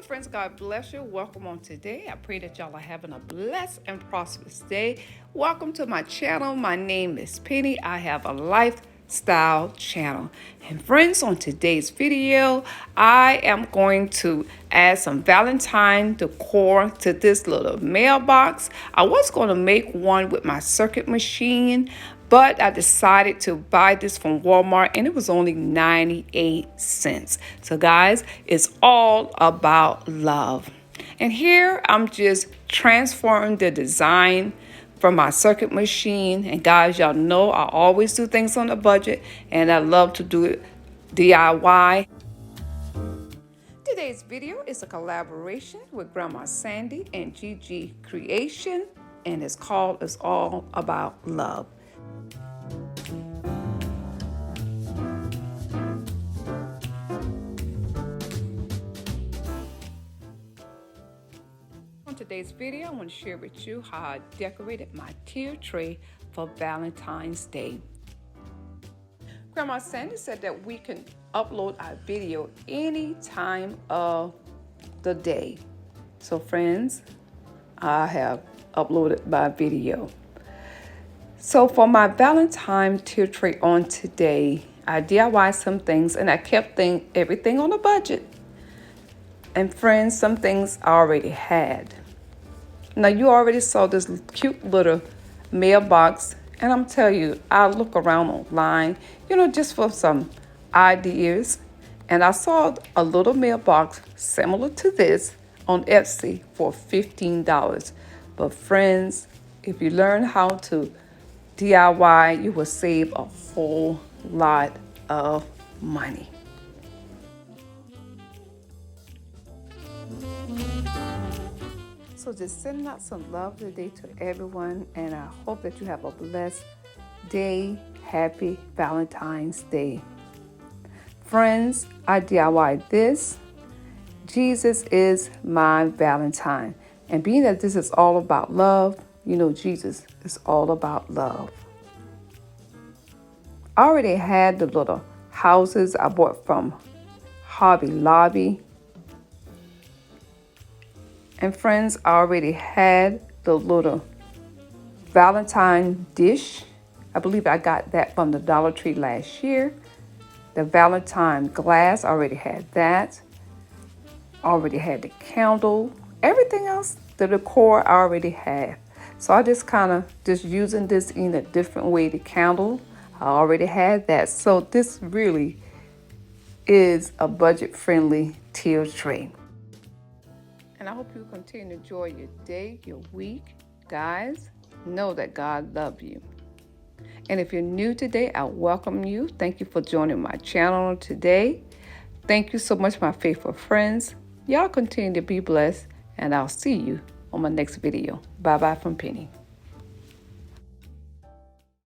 friends, God bless you. Welcome on today. I pray that y'all are having a blessed and prosperous day. Welcome to my channel. My name is Penny. I have a lifestyle channel. And friends, on today's video, I am going to add some Valentine decor to this little mailbox. I was going to make one with my circuit machine, but I decided to buy this from Walmart and it was only 98 cents. So guys, it's all about love. And here I'm just transforming the design from my circuit machine. And guys, y'all know I always do things on a budget and I love to do it DIY. Today's video is a collaboration with Grandma Sandy and GiGi Creation, and it's called It's All About Love. On today's video, I want to share with you how I decorated my tier tray for Valentine's Day. Grandma Sandy said that we can upload our video any time of the day. So friends, I have uploaded my video. So for my Valentine tier tray on today, I DIY some things and I kept everything on a budget. And friends, some things I already had. Now you already saw this cute little mailbox, and I'm telling you, I look around online, just for some ideas, and I saw a little mailbox similar to this on Etsy for $15. But friends, if you learn how to DIY, you will save a whole lot of money. So just sending out some love today to everyone, and I hope that you have a blessed day. Happy Valentine's Day. Friends, I DIY this. Jesus is my Valentine. And being that this is all about love, Jesus is all about love. I already had the little houses I bought from Hobby Lobby. And friends, I already had the little Valentine dish. I believe I got that from the Dollar Tree last year. The Valentine glass, I already had that. I already had the candle. Everything else, the decor, I already had. So I just using this in a different way, the candle. I already had that. So this really is a budget-friendly tier tray. And I hope you continue to enjoy your day, your week. Guys, know that God loves you. And if you're new today, I welcome you. Thank you for joining my channel today. Thank you so much, my faithful friends. Y'all continue to be blessed, and I'll see you on my next video. Bye-bye from Penny.